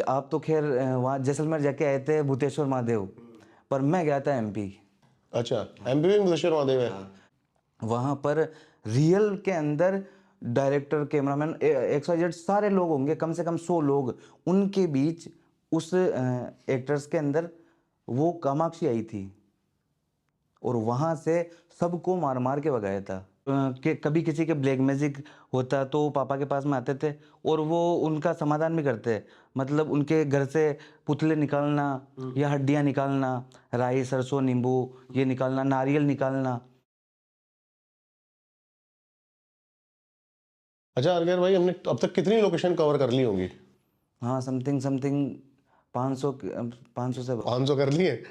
आप तो खैर वहाँ जैसलमेर जाके आए थे भूतेश्वर महादेव, पर मैं गया था एमपी। अच्छा, एमपी में भुवनेश्वर महादेव है। वहाँ पर रियल के अंदर डायरेक्टर, कैमरामैन, XYZ सारे लोग होंगे, कम से कम 100 लोग। उनके बीच उस एक्टर्स के अंदर वो कामाक्षी आई थी और वहाँ से सबको मार मार के भगाया था। कि कभी किसी के ब्लैक मैजिक होता तो पापा के पास में आते थे और वो उनका समाधान भी करते। मतलब उनके घर से पुतले निकालना या हड्डियाँ निकालना, राई सरसों नींबू ये निकालना, नारियल निकालना। अच्छा अर्गेन भाई, हमने अब तक कितनी लोकेशन कवर कर ली होंगी? हाँ, समथिंग समथिंग 500 से 500 कर लिए?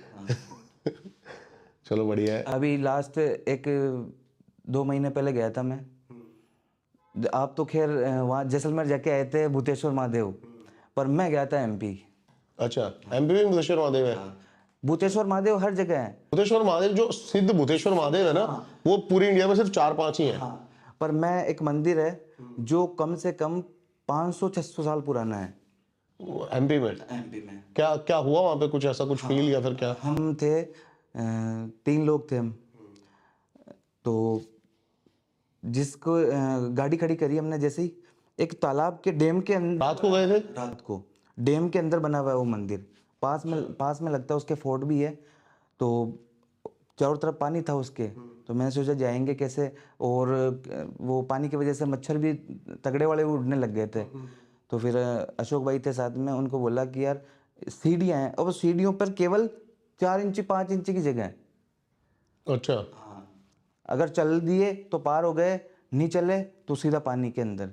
चलो बढ़िया है। अभी लास्ट एक 2 महीने पहले गया था मैं। आप तो खैर वहाँ जैसलमेर जाके आए थे भूतेश्वर महादेव, पर मैं गया था एमपी। अच्छा, एमपी में भुवनेश्वर महादेव है। भूतेश्वर महादेव हर जगह है। भूतेश्वर महादेव जो सिद्ध भूतेश्वर महादेव है ना, वो पूरी इंडिया में सिर्फ 4-5 ही है। पर मैं एक मंदिर है जो कम से कम 500-600 साल पुराना है एमपी में एमपी में। क्या क्या हुआ वहां पे? कुछ ऐसा कुछ फील या फिर क्या? हम थे 3 लोग थे हम। तो जिसको गाड़ी खड़ी करी हमने, जैसे ही एक तालाब के डैम के अंदर रात को गए थे? रात को डैम के अंदर बना हुआ है वो मंदिर। पास में लगता है उसके फोर्ट भी है। तो चारों तरफ पानी था उसके। तो मैंने सोचा जाएंगे कैसे, और वो पानी की वजह से मच्छर भी तगड़े वाले उड़ने लग गए थे। तो फिर अशोक भाई थे साथ में, उनको बोला कि यार सीढ़ियाँ हैं, और वो सीढ़ियों पर केवल 4 इंच 5 इंच की जगह है। अच्छा अगर चल दिए तो पार हो गए, नहीं चले तो सीधा पानी के अंदर।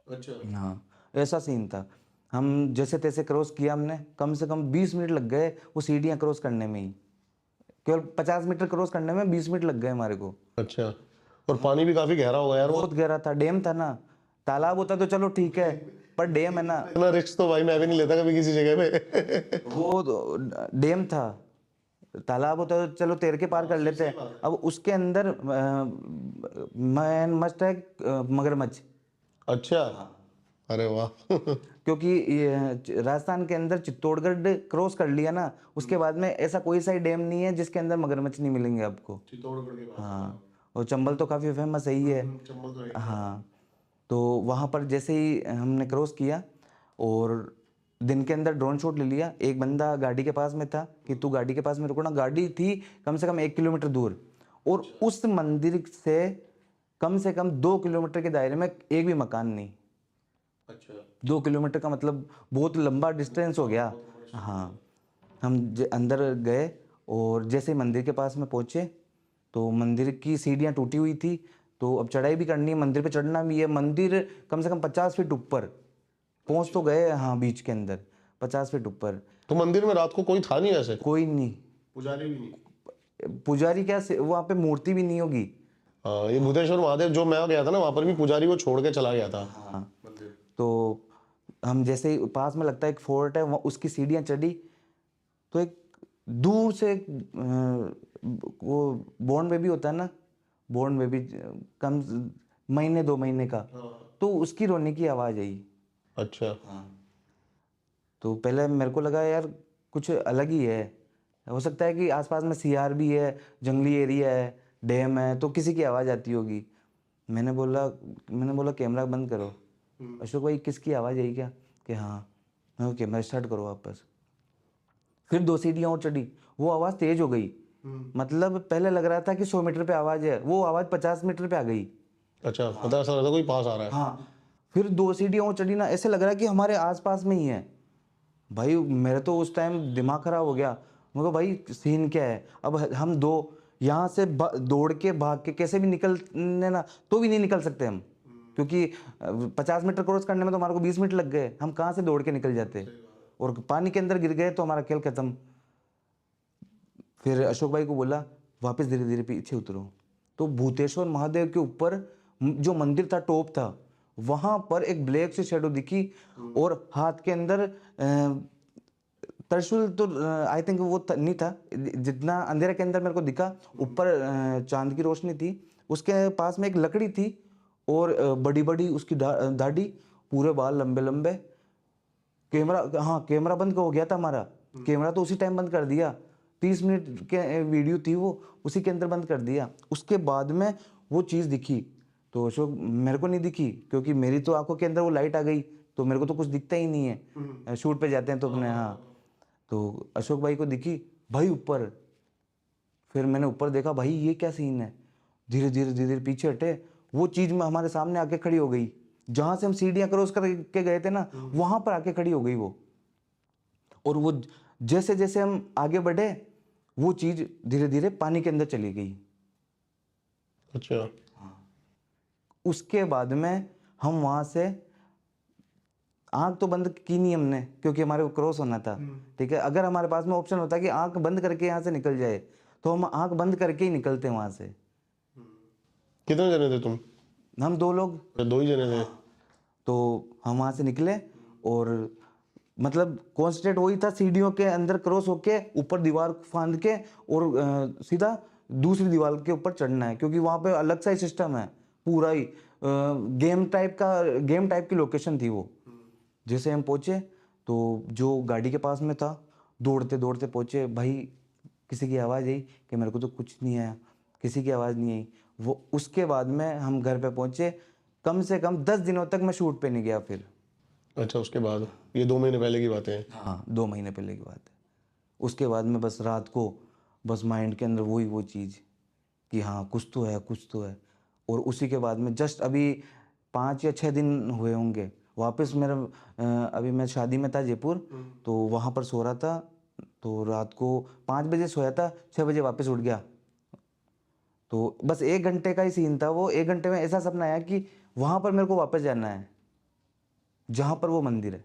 अच्छा। हाँ, ऐसा सीन था। हम जैसे तैसे क्रॉस किया हमने, कम से कम 20 मिनट लग गए वो सीढ़ियाँ क्रॉस करने में ही। केवल 50 मीटर क्रॉस करने में 20 मिनट लग गए हमारे को। अच्छा, और पानी भी काफी गहरा होगा यार वो। बहुत गहरा था, डैम था ना। तालाब होता तो चलो ठीक है, पर डैम है ना। इतना रिस्क तो भाई मैं भी नहीं लेता कभी किसी जगह पे। वो डैम था। तालाब होता तो चलो तैर के पार कर लेते हैं। अब उसके अंदर मैन मस्ट है मगरमच्छ। अच्छा, अरे वाह। क्योंकि ये राजस्थान के अंदर चित्तौड़गढ़ क्रॉस कर लिया ना, उसके बाद में ऐसा कोई सा डैम नहीं है जिसके अंदर मगरमच्छ नहीं मिलेंगे आपको। चित्तौड़गढ़ के पास। हाँ, और चंबल तो काफ़ी फेमस है ही है। चंबल तो है। हाँ, तो वहाँ पर जैसे ही हमने क्रॉस किया और दिन के अंदर ड्रोन शॉट ले लिया। एक बंदा गाड़ी के पास में था कि तू गाड़ी के पास में रुको ना। गाड़ी थी कम से कम 1 किलोमीटर दूर, और उस मंदिर से कम से कम 2 किलोमीटर के दायरे में एक भी मकान नहीं। अच्छा, 2 किलोमीटर का मतलब बहुत लंबा डिस्टेंस हो गया। हाँ, हम अंदर गए और जैसे ही मंदिर के पास में पहुँचे तो मंदिर की सीढ़ियाँ टूटी हुई थी। तो अब चढ़ाई भी करनी है, मंदिर पे चढ़ना भी है। मंदिर कम से कम 50 फीट ऊपर पहुँच तो गए। हाँ, बीच के अंदर 50 फीट ऊपर। तो मंदिर में रात को कोई था नहीं वैसे? कोई नहीं, पुजारी भी नहीं? पुजारी क्या, वहाँ पे मूर्ति भी नहीं होगी। हाँ, ये भूतेश्वर महादेव जो मैं गया था ना, वहां पर भी पुजारी को छोड़ के चला गया था। हाँ, तो हम जैसे ही पास में लगता है एक फोर्ट है, वहाँ उसकी सीढ़ियाँ चढ़ी तो एक दूर से एक वो बॉर्न बेबी होता है ना, बॉर्न बेबी कम महीने 2 महीने का, तो उसकी रोने की आवाज़ आई। अच्छा। तो पहले मेरे को लगा यार कुछ अलग ही है, हो सकता है कि आसपास में सीआर भी है, जंगली एरिया है, डैम है, तो किसी की आवाज़ आती होगी। मैंने बोला कैमरा बंद करो। अशोक भाई किसकी आवाज़ आई क्या? कि हाँ। मैं कहा, कैमरा स्टार्ट करो वापस। फिर 2 सीढ़ियाँ और चढ़ी, वो आवाज़ तेज हो गई। मतलब पहले लग रहा था कि 100 मीटर पे आवाज़ है, वो आवाज़ 50 मीटर पे आ गई। अच्छा, मतलब ऐसा लगा कोई पास आ रहा है। हाँ, फिर 2 सीढ़ियाँ और चढ़ी ना, ऐसे लग रहा है कि हमारे आसपास में ही है। भाई मेरे तो उस टाइम दिमाग खराब हो गया। मैं कहा भाई सीन क्या है? अब हम दो यहाँ से दौड़ के भाग के कैसे भी निकलने ना, तो भी नहीं निकल सकते हम, क्योंकि 50 मीटर क्रॉस करने में तो हमारे को 20 मिनट लग गए। हम कहाँ से दौड़ के निकल जाते, और पानी के अंदर गिर गए तो हमारा खेल खत्म। फिर अशोक भाई को बोला वापस धीरे धीरे पीछे उतरो। तो भूतेश्वर महादेव के ऊपर जो मंदिर था, टॉप था, वहां पर एक ब्लैक सी शेडो दिखी, और हाथ के अंदर त्रिशूल तो आई थिंक वो नहीं था, जितना अंधेरे के अंदर मेरे को दिखा। ऊपर चांद की रोशनी थी, उसके पास में एक लकड़ी थी, और बड़ी बड़ी उसकी दाढ़ी, पूरे बाल लंबे लंबे, कैमरा, हाँ कैमरा बंद हो गया था हमारा। कैमरा तो उसी टाइम बंद कर दिया, 30 मिनट के वीडियो थी वो, उसी के अंदर बंद कर दिया। उसके बाद में वो चीज़ दिखी तो अशोक मेरे को नहीं दिखी, क्योंकि मेरी तो आंखों के अंदर वो लाइट आ गई, तो मेरे को तो कुछ दिखता ही नहीं है, शूट पे जाते हैं तो अपने। हाँ, तो अशोक भाई को दिखी भाई ऊपर। फिर मैंने ऊपर देखा, भाई ये क्या सीन है। धीरे धीरे धीरे धीरे पीछे हटे, वो चीज़ में हमारे सामने आके खड़ी हो गई। जहाँ से हम सीढ़ियाँ क्रॉस करके गए थे ना, वहाँ पर आके खड़ी हो गई वो। और वो जैसे जैसे हम आगे बढ़े, वो चीज़ धीरे धीरे पानी के अंदर चली गई। अच्छा। उसके बाद में हम वहाँ से, आंख तो बंद की नहीं हमने, क्योंकि हमारे को क्रॉस होना था। ठीक है, अगर हमारे पास में ऑप्शन होता कि आंख बंद करके यहाँ से निकल जाए, तो हम आंख बंद करके ही निकलते वहाँ से। कितने जने थे तुम? हम 2 लोग। 2 ही जने थे। तो हम वहाँ से निकले, और मतलब कॉन्सेंट्रेट वही था, सीढ़ियों के अंदर क्रॉस होके ऊपर दीवार फांद के और सीधा दूसरी दीवार के ऊपर चढ़ना है, क्योंकि वहाँ पे अलग सा ही सिस्टम है पूरा ही। गेम टाइप की लोकेशन थी वो। जैसे हम पहुँचे तो जो गाड़ी के पास में था, दौड़ते दौड़ते पहुँचे भाई। किसी की आवाज़ आई कि मेरे को तो कुछ नहीं आया, किसी की आवाज़ नहीं आई वो। उसके बाद में हम घर पे पहुँचे, कम से कम 10 दिनों तक मैं शूट पे नहीं गया फिर। अच्छा, उसके बाद ये 2 महीने पहले की बातें हैं। हाँ, 2 महीने पहले की बात है। उसके बाद में बस रात को बस माइंड के अंदर वो चीज़ कि हाँ कुछ तो है, कुछ तो है। और उसी के बाद में जस्ट अभी 5 या 6 दिन हुए होंगे, वापस मेरा अभी मैं शादी में था जयपुर, तो वहाँ पर सो रहा था। तो रात को 5 बजे सोया था, 6 बजे वापस उठ गया। तो बस 1 घंटे का ही सीन था वो। 1 घंटे में ऐसा सपना आया कि वहाँ पर मेरे को वापस जाना है, जहाँ पर वो मंदिर है।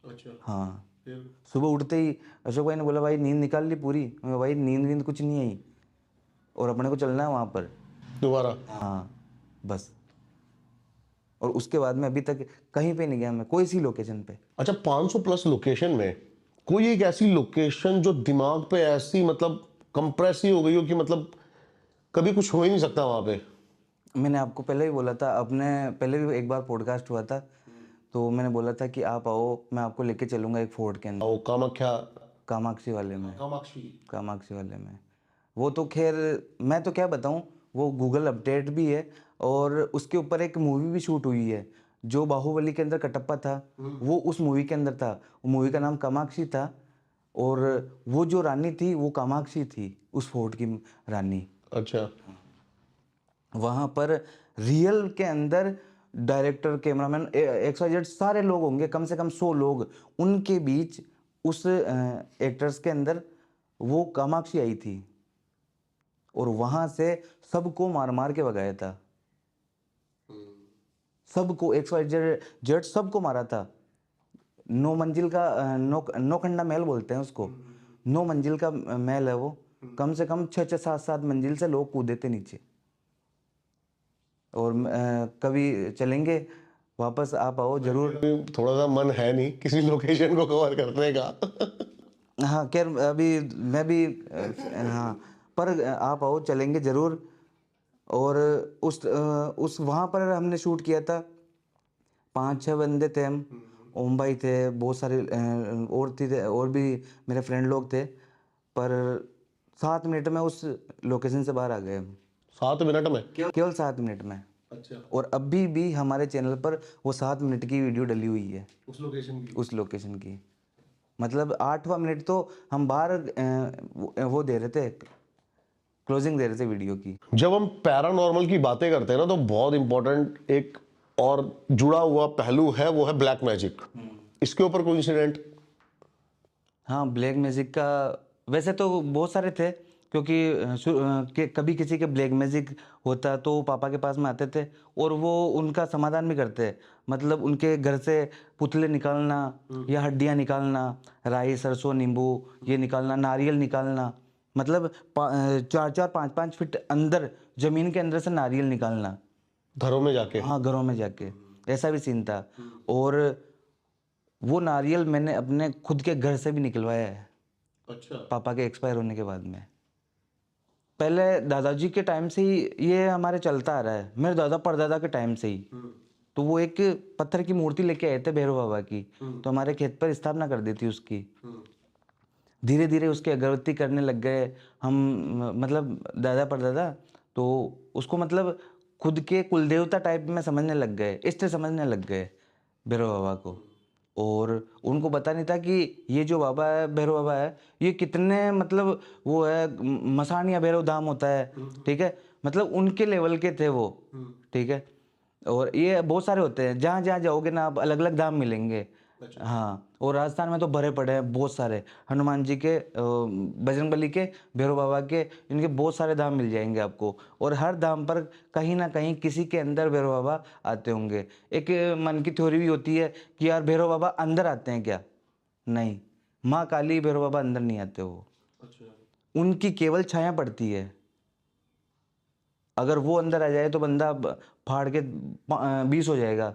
अच्छा। हाँ, फिर? सुबह उठते ही अशोक भाई ने बोला, भाई नींद निकाल ली पूरी? मैं, भाई नींद कुछ नहीं आई, और अपने को चलना है वहाँ पर दोबारा? हाँ, बस। और उसके बाद में अभी तक कहीं पे नहीं गया मैं, कोई सी लोकेशन पे। अच्छा, 500 प्लस लोकेशन में कोई एक ऐसी लोकेशन जो दिमाग पे ऐसी मतलब कंप्रेस ही हो गई हो कि मतलब कभी कुछ हो ही नहीं सकता वहां पे? मैंने आपको पहले भी बोला था, अपने पहले भी एक बार पॉडकास्ट हुआ था, तो मैंने बोला था कि आप आओ, मैं आपको लेके चलूँगा एक फोर्ट के अंदर, ओ, कामाख्या। कामाक्षी वाले में। कामाक्षी। कामाक्षी वाले में वो तो खैर मैं तो क्या बताऊं, वो गूगल अपडेट भी है, और उसके ऊपर एक मूवी भी शूट हुई है। जो बाहुबली के अंदर कटप्पा था, वो उस मूवी के अंदर था। वो मूवी का नाम कामाक्षी था, और वो जो रानी थी वो कामाक्षी थी, उस फोर्ट की रानी। अच्छा। वहाँ पर रियल के अंदर डायरेक्टर, कैमरामैन, XYZ सारे लोग होंगे, कम से कम 100 लोग। उनके बीच उस एक्टर्स के अंदर वो कामाक्षी आई थी, और वहां से सबको मार मार के भगाया था। सबको, XYZ सबको मारा था। 9 मंजिल का नौखंडा महल बोलते हैं उसको। 9 मंजिल का महल है वो। कम से कम 6 6 7 7 मंजिल से लोग कूदे थे नीचे। और कभी चलेंगे वापस, आप आओ जरूर। थोड़ा सा मन है नहीं किसी लोकेशन को कवर करने का। हाँ खैर, अभी मैं भी हाँ, पर आप आओ, चलेंगे जरूर। और उस वहाँ पर हमने शूट किया था, 5 6 बंदे थे हम। ओम भाई थे, बहुत सारे और थे, और भी मेरे फ्रेंड लोग थे। पर 7 मिनट में उस लोकेशन से बाहर आ गए हम। 7 मिनट में? केवल 7 मिनट में। अच्छा। और अभी भी हमारे चैनल पर वो 7 मिनट की वीडियो डली हुई है उस लोकेशन की? उस लोकेशन की। मतलब 8वां मिनट तो हम बाहर वो दे रहे थे, क्लोजिंग दे रहे थे वीडियो की। जब हम पैरानॉर्मल की बातें करते हैं ना, तो बहुत इंपॉर्टेंट एक और जुड़ा हुआ पहलू है, वो है ब्लैक मैजिक। इसके ऊपर कोई इंसिडेंट? हाँ, ब्लैक मैजिक का वैसे तो बहुत सारे थे, क्योंकि कभी किसी के ब्लैक मैजिक होता तो पापा के पास में आते थे, और वो उनका समाधान भी करते। मतलब उनके घर से पुतले निकालना, या हड्डियाँ निकालना, राई सरसों नींबू ये निकालना, नारियल निकालना। मतलब 4 4 5 5 फीट अंदर, जमीन के अंदर से नारियल निकालना। घरों में जाके? हाँ, घरों में जाके, ऐसा भी सीन था। और वो नारियल मैंने अपने खुद के घर से भी निकलवाया है। अच्छा। पापा के एक्सपायर होने के बाद में। पहले दादाजी के टाइम से ही ये हमारे चलता आ रहा है, मेरे दादा परदादा के टाइम से ही। तो वो एक पत्थर की मूर्ति लेके आए थे भैरव बाबा की, तो हमारे खेत पर स्थापना कर दी थी उसकी। धीरे धीरे उसकी अगरबत्ती करने लग गए हम, मतलब दादा परदादा, तो उसको मतलब खुद के कुलदेवता टाइप में समझने लग गए, इष्ट समझने लग गए भैरव बाबा को। और उनको पता नहीं था कि ये जो बाबा है, भैरव बाबा है, ये कितने मतलब वो है, मसान या भैरव धाम होता है, ठीक है, मतलब उनके लेवल के थे वो, ठीक है। और ये बहुत सारे होते हैं, जहाँ जहाँ जाओगे ना आप अलग अलग धाम मिलेंगे। हाँ, और राजस्थान में तो भरे पड़े हैं बहुत सारे, हनुमान जी के, बजरंगबली के, भैरव बाबा के, इनके बहुत सारे धाम मिल जाएंगे आपको। और हर धाम पर कहीं ना कहीं किसी के अंदर भैरव बाबा आते होंगे। एक मन की थ्योरी भी होती है कि यार भैरव बाबा अंदर आते हैं क्या? नहीं, माँ काली, भैरव बाबा अंदर नहीं आते, वो उनकी केवल छाया पड़ती है। अगर वो अंदर आ जाए तो बंदा फाड़ के 20 हो जाएगा,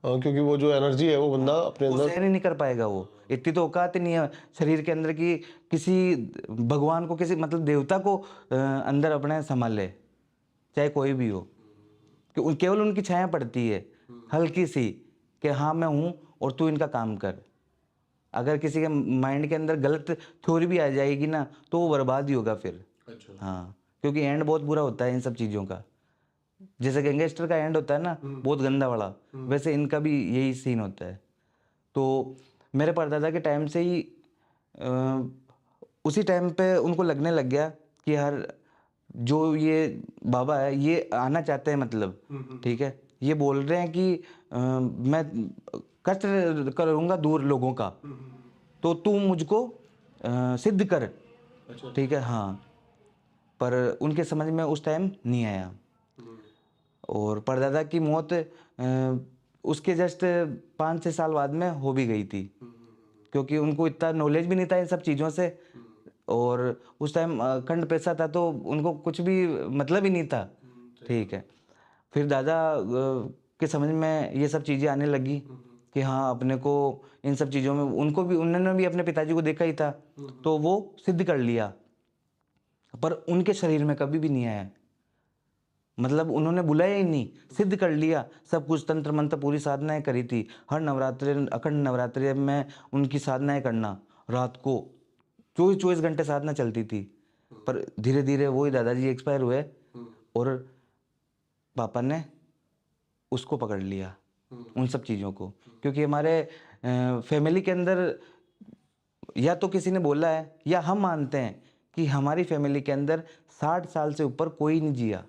हाँ, क्योंकि वो जो एनर्जी है वो बंदा अपने वो अंदर। सहन ही नहीं कर पाएगा। वो इतनी तो औकात ही नहीं है शरीर के अंदर की किसी भगवान को, किसी मतलब देवता को अंदर अपने संभाले, चाहे कोई भी हो, कि केवल उनकी छाया पड़ती है हल्की सी, कि हाँ मैं हूँ और तू इनका काम कर। अगर किसी के माइंड के अंदर गलत थ्योरी भी आ जाएगी ना, तो वो बर्बाद ही होगा फिर। हाँ, क्योंकि एंड बहुत बुरा होता है इन सब चीज़ों का। जैसे गैंगस्टर का एंड होता है ना बहुत गंदा वाला, वैसे इनका भी यही सीन होता है। तो मेरे परदादा के टाइम से ही अ, उसी टाइम पे उनको लगने लग गया कि यार जो ये बाबा है ये आना चाहते हैं, मतलब ठीक है, ये बोल रहे हैं कि मैं कष्ट करूँगा दूर लोगों का, तो तू मुझको सिद्ध कर, ठीक है। हाँ, पर उनके समझ में उस टाइम नहीं आया। और परदादा की मौत उसके जस्ट 5-6 साल बाद में हो भी गई थी, क्योंकि उनको इतना नॉलेज भी नहीं था इन सब चीज़ों से। और उस टाइम अखंड पैसा था तो उनको कुछ भी मतलब ही नहीं था, ठीक है। फिर दादा के समझ में ये सब चीज़ें आने लगी कि हाँ अपने को इन सब चीज़ों में, उनको भी, उन्होंने भी अपने पिताजी को देखा ही था, तो वो सिद्ध कर लिया, पर उनके शरीर में कभी भी नहीं आया। मतलब उन्होंने बुलाया ही नहीं, सिद्ध कर लिया सब कुछ, तंत्र मंत्र पूरी साधनाएं करी थी। हर नवरात्रि, अखंड नवरात्रि में उनकी साधनाएं करना, रात को 24-24 घंटे साधना चलती थी। पर धीरे धीरे वही दादाजी एक्सपायर हुए और पापा ने उसको पकड़ लिया, उन सब चीज़ों को। क्योंकि हमारे फैमिली के अंदर या तो किसी ने बोला है या हम मानते हैं कि हमारी फैमिली के अंदर 60 साल से ऊपर कोई नहीं जिया,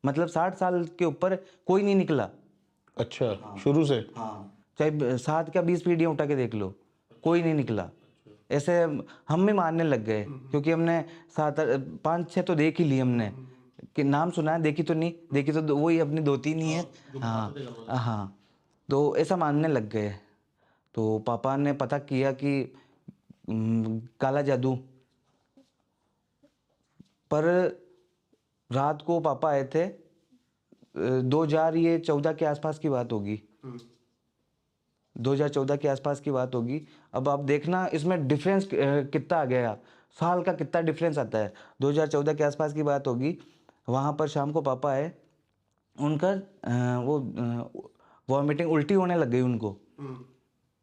मतलब 60 साल के ऊपर कोई नहीं निकला। अच्छा, शुरू से। हाँ, चाहे 7 क्या 20 पीढ़ियाँ उठा के देख लो, कोई नहीं निकला। ऐसे हम भी मानने लग गए, क्योंकि हमने 5-6 तो देख ही ली हमने, कि नाम सुना है, देखी तो नहीं, देखी तो वही अपनी 2-3 ही है। हाँ हाँ, तो ऐसा मानने लग गए। तो पापा ने पता किया कि काला जादू, पर रात को पापा आए थे, 2014 के आसपास की बात होगी, 2014 के आसपास की बात होगी। अब आप देखना इसमें डिफरेंस कितना आ गया, साल का कितना डिफरेंस आता है। 2014 के आसपास की बात होगी, वहाँ पर शाम को पापा आए, उनका वो वॉमिटिंग, उल्टी होने लग गई उनको।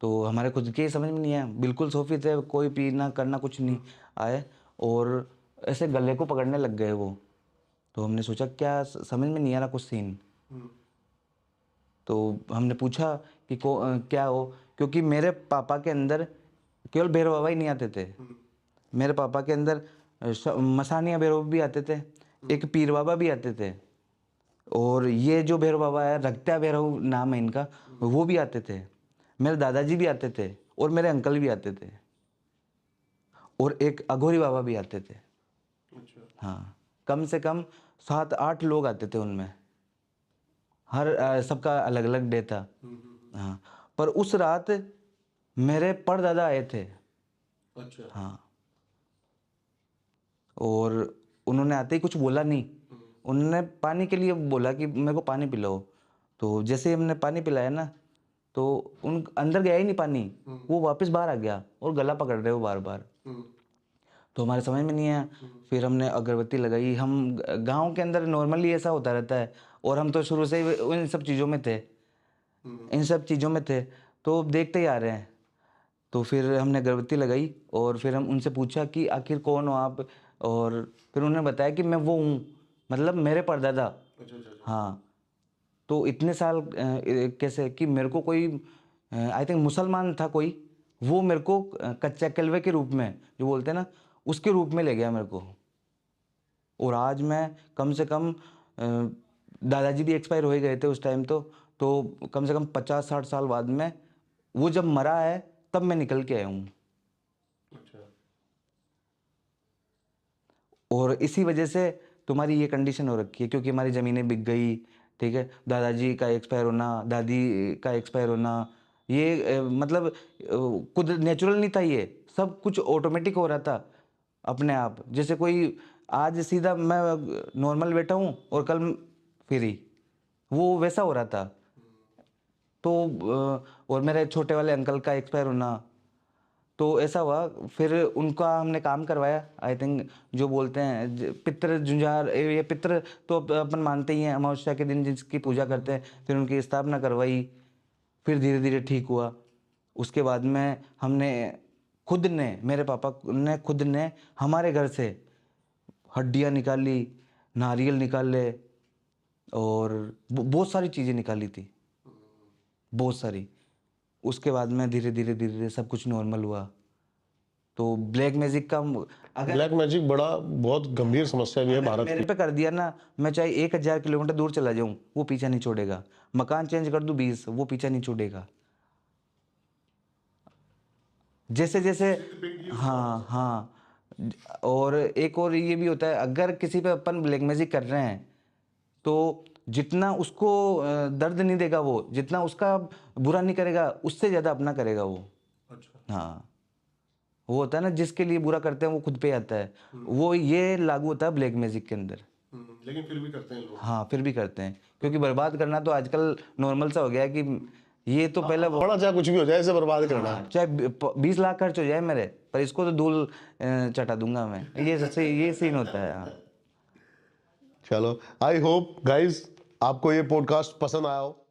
तो हमारे खुद के समझ में नहीं आया, बिल्कुल सोफी थे, कोई पीना करना कुछ नहीं, आए और ऐसे गले को पकड़ने लग गए वो। तो हमने सोचा क्या समझ में नहीं आ रहा कुछ सीन। तो हमने पूछा कि क्या हो, क्योंकि मेरे पापा के अंदर केवल भैरव बाबा ही नहीं आते थे, मेरे पापा के अंदर मसानिया भैरव भी आते थे, एक पीर बाबा भी आते थे, और ये जो भैरव बाबा है, रक्त्या भैरव नाम है इनका, वो भी आते थे। मेरे दादाजी भी आते थे और मेरे अंकल भी आते थे, और एक अघोरी बाबा भी आते थे। हाँ, कम से कम 7-8 लोग आते थे उनमें, हर सबका अलग अलग डे था। हाँ, पर उस रात मेरे परदादा आए थे। हाँ, और उन्होंने आते ही कुछ बोला नहीं, उन्होंने पानी के लिए बोला कि मेरे को पानी पिलाओ। तो जैसे ही हमने पानी पिलाया ना, तो उन अंदर गया ही नहीं पानी, वो वापस बाहर आ गया और गला पकड़ रहे हो बार बार। तो हमारे समझ में नहीं आया। फिर हमने अगरबत्ती लगाई, हम गांव के अंदर नॉर्मली ऐसा होता रहता है, और हम तो शुरू से ही इन सब चीज़ों में थे, इन सब चीज़ों में थे, तो देखते ही आ रहे हैं। तो फिर हमने अगरबत्ती लगाई और फिर हम उनसे पूछा कि आखिर कौन हो आप, और फिर उन्होंने बताया कि मैं वो हूँ, मतलब मेरे परदादा। हाँ, तो इतने साल कैसे कि मेरे को कोई आई थिंक मुसलमान था कोई, वो मेरे को कच्चा कलवे के रूप में जो बोलते हैं ना, उसके रूप में ले गया मेरे को। और आज मैं कम से कम दादाजी भी एक्सपायर हो ही गए थे उस टाइम, तो कम से कम 50-60 साल बाद में वो जब मरा है तब मैं निकल के आया हूँ। और इसी वजह से तुम्हारी ये कंडीशन हो रखी है, क्योंकि हमारी ज़मीनें बिक गई, ठीक है, दादाजी का एक्सपायर होना, दादी का एक्सपायर होना, ये मतलब खुद नेचुरल नहीं था, ये सब कुछ ऑटोमेटिक हो रहा था अपने आप। जैसे कोई आज सीधा मैं नॉर्मल बैठा हूँ और कल फ्री, वो वैसा हो रहा था। तो और मेरे छोटे वाले अंकल का एक्सपायर होना, तो ऐसा हुआ। फिर उनका हमने काम करवाया, आई थिंक जो बोलते हैं पितृ जुंझार, ये पितृ तो अपन मानते ही हैं, अमावस्या के दिन जिसकी पूजा करते हैं, फिर उनकी स्थापना करवाई, फिर धीरे धीरे ठीक हुआ। उसके बाद में हमने खुद ने, मेरे पापा ने खुद ने हमारे घर से हड्डियाँ निकाली, नारियल निकाले, और बहुत सारी चीज़ें निकाली थी, बहुत सारी। उसके बाद में धीरे धीरे धीरे धीरे सब कुछ नॉर्मल हुआ। तो ब्लैक मैजिक का अगर ब्लैक मैजिक बड़ा बहुत गंभीर समस्या भी है भारत मेरे पे कर दिया ना, मैं चाहे 1000 किलोमीटर दूर चला जाऊं, वो पीछा नहीं छोड़ेगा। मकान चेंज कर दूं 20, वो पीछा नहीं छोड़ेगा। जैसे जैसे हाँ हाँ। और एक और ये भी होता है, अगर किसी पे अपन ब्लैक मैजिक कर रहे हैं तो जितना उसको दर्द नहीं देगा वो, जितना उसका बुरा नहीं करेगा, उससे ज़्यादा अपना करेगा वो। हाँ, वो होता है ना, जिसके लिए बुरा करते हैं वो खुद पे आता है, वो ये लागू होता है ब्लैक मैजिक के अंदर। लेकिन फिर भी करते हैं लोग। हाँ, फिर भी करते हैं, क्योंकि बर्बाद करना तो आजकल नॉर्मल सा हो गया है कि ये तो पहले बड़ा चाहे कुछ भी हो जाए, ऐसे बर्बाद करना। चाहे 20 लाख खर्च हो जाए मेरे पर, इसको तो धूल चटा दूंगा मैं, ये सबसे ये सीन होता है। हाँ। चलो, आई होप गाइज आपको ये पॉडकास्ट पसंद आया हो।